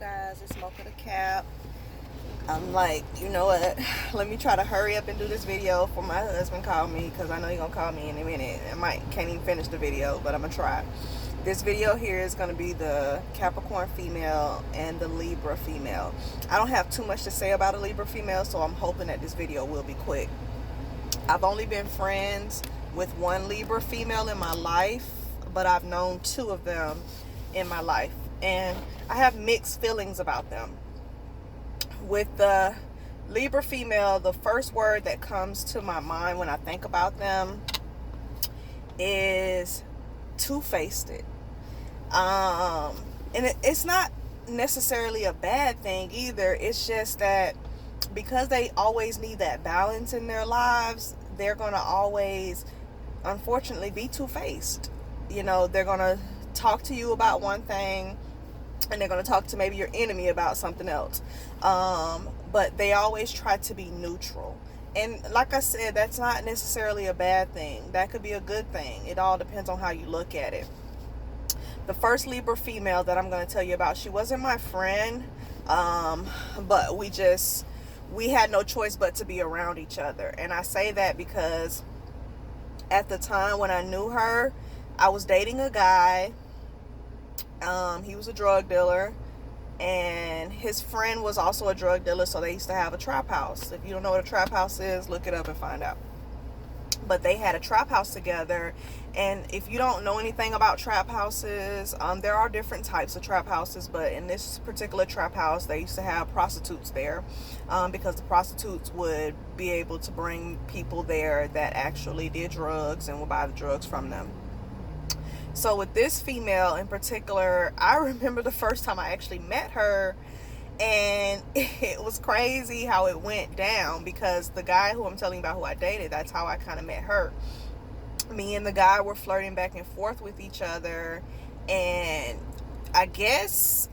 guys, it's Mocha the Cap. I'm like, you know what? Let me try to hurry up and do this video before my husband call me, because I know he's gonna call me in a minute. Can't even finish the video, but I'm gonna try. This video here is gonna be the Capricorn female and the Libra female. I don't have too much to say about a Libra female, so I'm hoping that this video will be quick. I've only been friends with one Libra female in my life, but I've known two of them in my life, and I have mixed feelings about them. With the Libra female, the first word that comes to my mind when I think about them is two-faced. And it's not necessarily a bad thing either. It's just that because they always need that balance in their lives, they're gonna always, unfortunately, be two-faced. You know, they're gonna talk to you about one thing and they're going to talk to maybe your enemy about something else, but they always try to be neutral. And like I said, that's not necessarily a bad thing. That could be a good thing. It all depends on how you look at it. The first Libra female that I'm going to tell you about, she wasn't my friend, but we had no choice but to be around each other. And I say that because at the time when I knew her, I was dating a guy. He was a drug dealer, and his friend was also a drug dealer, so they used to have a trap house. If you don't know what a trap house is, look it up and find out. But they had a trap house together, and if you don't know anything about trap houses, there are different types of trap houses, but in this particular trap house, they used to have prostitutes there, because the prostitutes would be able to bring people there that actually did drugs and would buy the drugs from them. So with this female in particular, I remember the first time I actually met her, and it was crazy how it went down, because the guy who I'm telling you about, who I dated, that's how I kind of met her. Me and the guy were flirting back and forth with each other, and I guess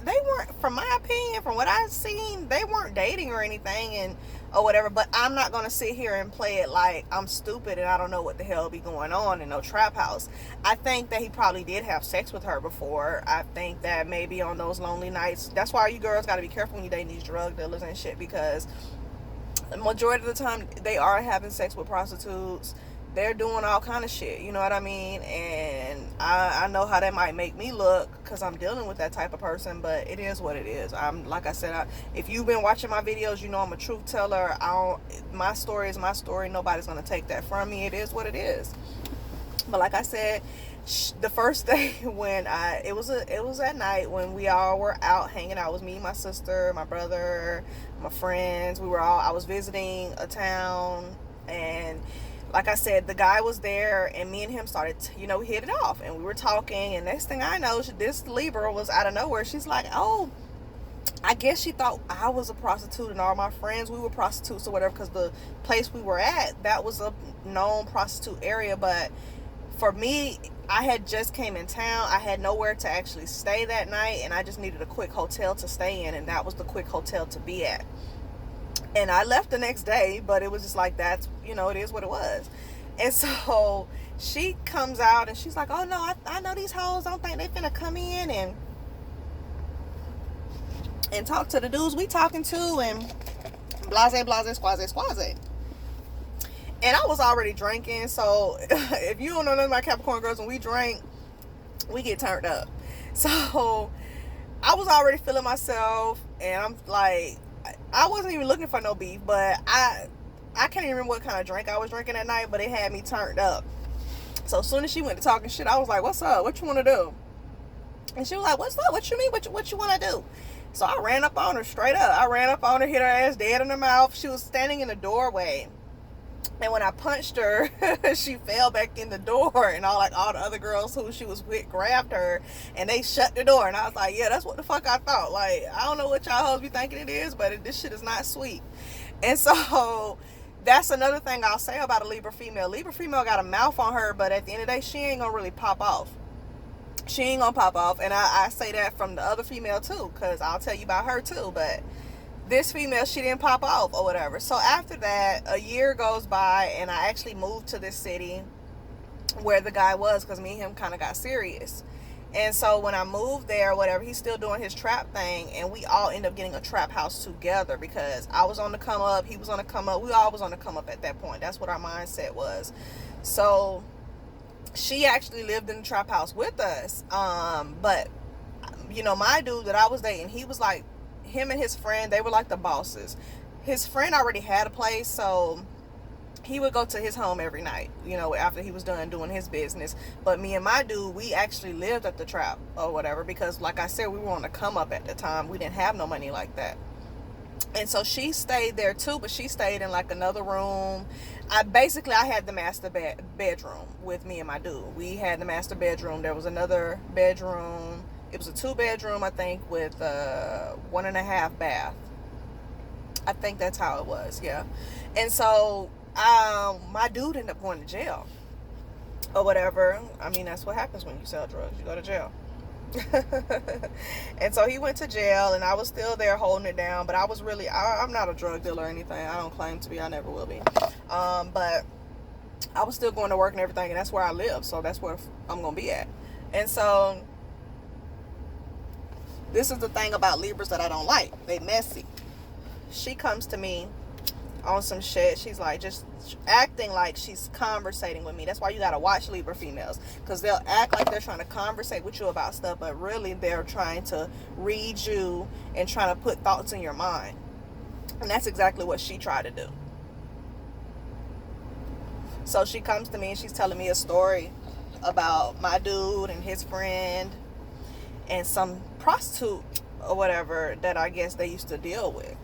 they weren't, from my opinion, from what I've seen, they weren't dating or anything or whatever, but I'm not going to sit here and play it like I'm stupid and I don't know what the hell be going on in no trap house. I think that he probably did have sex with her before. I think that maybe on those lonely nights, that's why you girls got to be careful when you date these drug dealers and shit, because the majority of the time they are having sex with prostitutes. They're doing all kind of shit, you know what I mean? And I know how that might make me look, because I'm dealing with that type of person, but it is what it is. Like I said, if you've been watching my videos, you know I'm a truth teller. My story is my story. Nobody's going to take that from me. It is what it is. But like I said, the first day when it was at night when we all were out hanging out. It was me, my sister, my brother, my friends. I was visiting a town, and like I said, the guy was there, and me and him started, we hit it off, and we were talking, and next thing I know, this Libra was out of nowhere. She's like, oh, I guess she thought I was a prostitute, and all my friends, we were prostitutes or whatever, because the place we were at, that was a known prostitute area. But for me, I had just came in town. I had nowhere to actually stay that night, and I just needed a quick hotel to stay in, and that was the quick hotel to be at. And I left the next day, but it was just like, that's, it is what it was. And so she comes out and she's like, oh no, I know these hoes don't think they finna come in and talk to the dudes we talking to, and blase, squaze. And I was already drinking, so if you don't know none of my Capricorn girls, when we drink, we get turned up. So I was already feeling myself, and I'm like, I wasn't even looking for no beef, but I can't even remember what kind of drink I was drinking that night, but it had me turned up. So as soon as she went to talking shit, I was like, what's up? What you want to do? And she was like, what's up? What you mean? What you want to do? So I ran up on her straight up. I ran up on her, hit her ass dead in the mouth. She was standing in the doorway. And when I punched her, she fell back in the door, and all the other girls who she was with grabbed her, and they shut the door. And I was like, yeah, that's what the fuck I thought. Like, I don't know what y'all hoes be thinking it is, but this shit is not sweet. And so that's another thing I'll say about a Libra female. Libra female got a mouth on her, but at the end of the day, she ain't gonna really pop off. She ain't gonna pop off. And I say that from the other female too, because I'll tell you about her too. But this female, she didn't pop off or whatever. So after that, a year goes by, and I actually moved to this city where the guy was, because me and him kind of got serious. And so when I moved there, whatever, he's still doing his trap thing, and we all end up getting a trap house together because I was on the come up, he was on the come up, we all was on the come up at that point. That's what our mindset was. So she actually lived in the trap house with us. But you know, my dude that I was dating, he was like, him and his friend, they were like the bosses. His friend already had a place, so he would go to his home every night, you know, after he was done doing his business. But me and my dude, we actually lived at the trap or whatever, because like I said, we were on the come up at the time. We didn't have no money like that. And so she stayed there too, but she stayed in like another room. I had the master bedroom with me and my dude. We had the master bedroom. There was another bedroom. It was a 2-bedroom, I think, with 1.5 bath. I think that's how it was, yeah. And so my dude ended up going to jail or whatever. I mean, that's what happens when you sell drugs. You go to jail. And so he went to jail, and I was still there holding it down. But I was really, I'm not a drug dealer or anything. I don't claim to be. I never will be. But I was still going to work and everything, and that's where I live. So that's where I'm going to be at. And so this is the thing about Libras that I don't like. They messy. She comes to me on some shit. She's like just acting like she's conversating with me. That's why you gotta watch Libra females, because they'll act like they're trying to conversate with you about stuff, but really they're trying to read you and trying to put thoughts in your mind. And that's exactly what she tried to do. So she comes to me and she's telling me a story about my dude and his friend and some prostitute or whatever that I guess they used to deal with.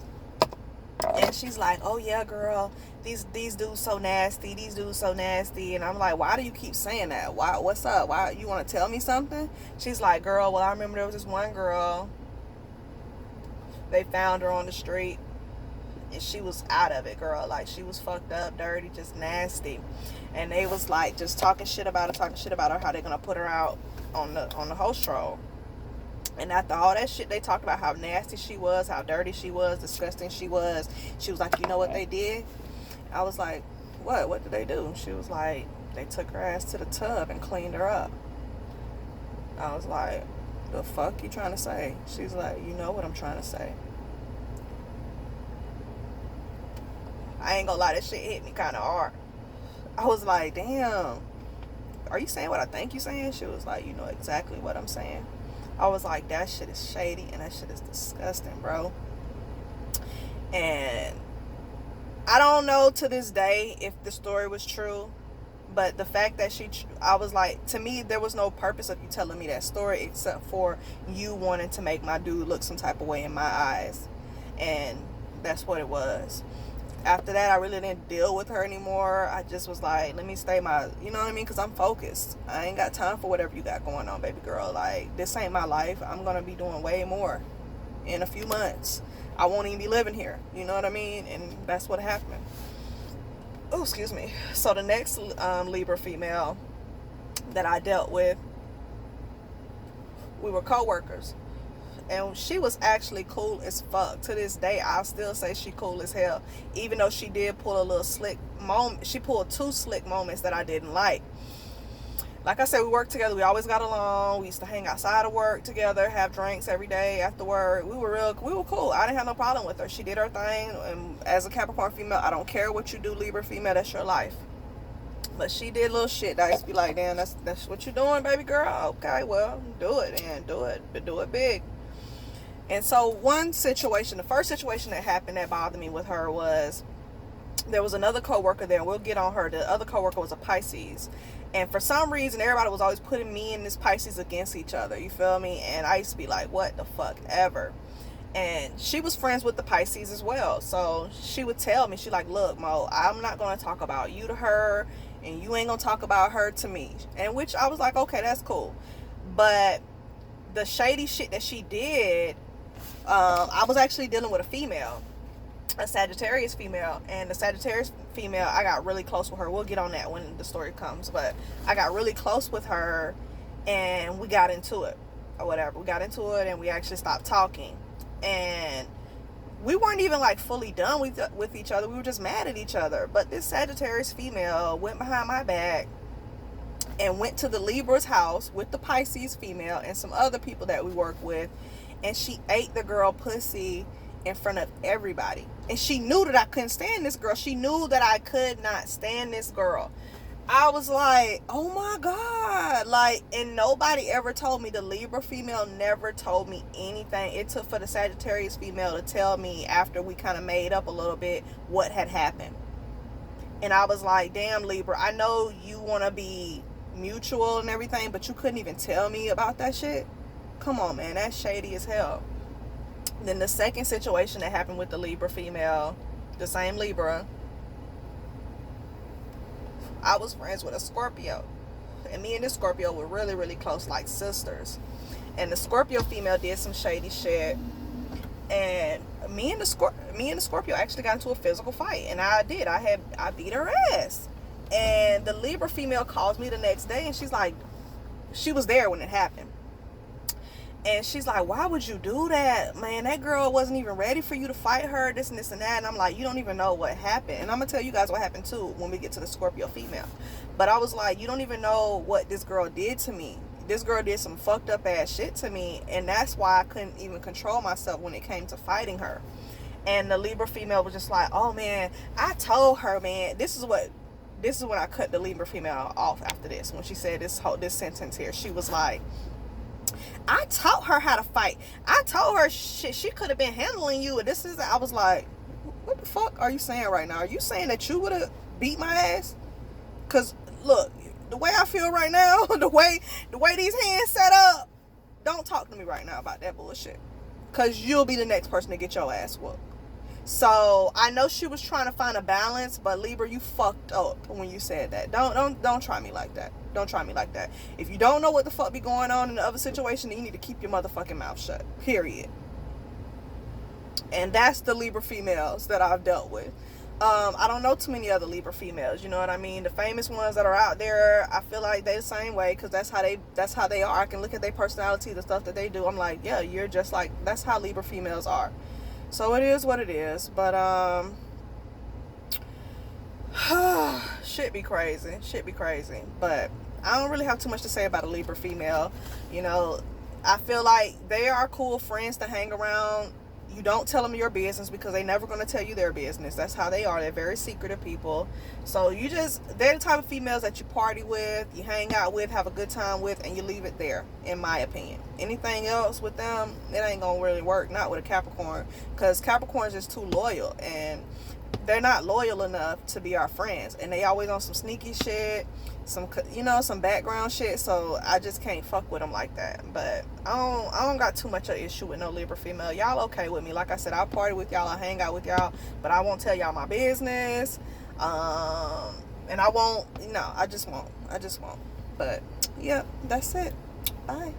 And she's like, oh yeah, girl, these dudes so nasty, these dudes so nasty. And I'm like, why do you keep saying that? Why? What's up? Why? You want to tell me something? She's like, girl, well, I remember there was this one girl, they found her on the street, and she was out of it, girl. Like, she was fucked up, dirty, just nasty. And they was like just talking shit about her, how they're gonna put her out on the host roll. And after all that shit, they talked about how nasty she was, how dirty she was, disgusting she was. She was like, you know what they did? I was like, what? What did they do? She was like, they took her ass to the tub and cleaned her up. I was like, the fuck you trying to say? She's like, you know what I'm trying to say. I ain't gonna lie, that shit hit me kind of hard. I was like, damn, are you saying what I think you saying? She was like, you know exactly what I'm saying. I was like, that shit is shady and that shit is disgusting, bro. And I don't know to this day if the story was true, but the fact that I was like, to me, there was no purpose of you telling me that story except for you wanting to make my dude look some type of way in my eyes. And that's what it was. After that, I really didn't deal with her anymore. I just was like, let me stay you know what I mean? Because I'm focused. I ain't got time for whatever you got going on, baby girl. Like, this ain't my life. I'm going to be doing way more in a few months. I won't even be living here. You know what I mean? And that's what happened. Oh, excuse me. So the next Libra female that I dealt with, we were co-workers. And she was actually cool as fuck. To this day, I'll still say she cool as hell. Even though she did pull a little slick moment. She pulled 2 slick moments that I didn't like. Like I said, we worked together. We always got along. We used to hang outside of work together, have drinks every day after work. We were cool. I didn't have no problem with her. She did her thing. And as a Capricorn female, I don't care what you do, Libra female. That's your life. But she did little shit that I used to be like, damn, that's what you doing, baby girl? Okay, well, do it, and do it. But do it big. And so the first situation that happened that bothered me with her was, there was another coworker there, and we'll get on her. The other coworker was a Pisces. And for some reason, everybody was always putting me and this Pisces against each other. You feel me? And I used to be like, what the fuck ever. And she was friends with the Pisces as well. So she would tell me, she like, look, Mo, I'm not going to talk about you to her, and you ain't going to talk about her to me. And which I was like, okay, that's cool. But the shady shit that she did, I was actually dealing with a female, a Sagittarius female, and the Sagittarius female, I got really close with her. We'll get on that when the story comes, but I got really close with her, and we got into it, or whatever. We got into it, and we actually stopped talking, and we weren't even like fully done with each other. We were just mad at each other. But this Sagittarius female went behind my back and went to the Libra's house with the Pisces female and some other people that we work with, and she ate the girl pussy in front of everybody. And she knew that I couldn't stand this girl. She knew that I could not stand this girl. I was like, oh my God. Like, and nobody ever told me. The Libra female never told me anything. It took for the Sagittarius female to tell me after we kind of made up a little bit what had happened. And I was like, damn, Libra, I know you want to be mutual and everything, but you couldn't even tell me about that shit. Come on, man, that's shady as hell. Then the second situation that happened with the Libra female, the same Libra, I was friends with a Scorpio, and me and this Scorpio were really, really close, like sisters. And the Scorpio female did some shady shit, and me and the Scorpio actually got into a physical fight, and I beat her ass. And the Libra female calls me the next day, and she's like, she was there when it happened, and she's like, why would you do that, man? That girl wasn't even ready for you to fight her, this and this and that. And I'm like, you don't even know what happened. And I'm gonna tell you guys what happened too when we get to the Scorpio female. But I was like, you don't even know what this girl did to me. This girl did some fucked up ass shit to me, and that's why I couldn't even control myself when it came to fighting her. And the Libra female was just like, oh man, I told her, man. This is when I cut the Libra female off after this, when she said this sentence here. She was like, I taught her how to fight. I told her shit, she could have been handling you. And I was like, what the fuck are you saying right now? Are you saying that you would have beat my ass? Because look, the way I feel right now, the way these hands set up, don't talk to me right now about that bullshit. Because you'll be the next person to get your ass whooped. So I know she was trying to find a balance, but Libra, you fucked up when you said that. Don't try me like that. Don't try me like that. If you don't know what the fuck be going on in the other situation, then you need to keep your motherfucking mouth shut. Period. And that's the Libra females that I've dealt with. I don't know too many other Libra females, you know what I mean? The famous ones that are out there, I feel like they the same way, because that's how they are. I can look at their personality, the stuff that they do. I'm like, yeah, you're just like, that's how Libra females are. So it is what it is. But shit be crazy. But I don't really have too much to say about a Libra female. You know, I feel like they are cool friends to hang around. You don't tell them your business, because they're never going to tell you their business. That's how they are. They're very secretive people. So they're the type of females that you party with, you hang out with, have a good time with, and you leave it there, in my opinion. Anything else with them, it ain't going to really work. Not with a Capricorn, because Capricorn is just too loyal, and they're not loyal enough to be our friends. And they always on some sneaky shit, some background shit. So I just can't fuck with them like that. But I don't got too much of an issue with no Libra female. Y'all okay with me? Like I said, I'll party with y'all, I'll hang out with y'all, but I won't tell y'all my business. And I won't, I just won't. But yeah, that's it. Bye.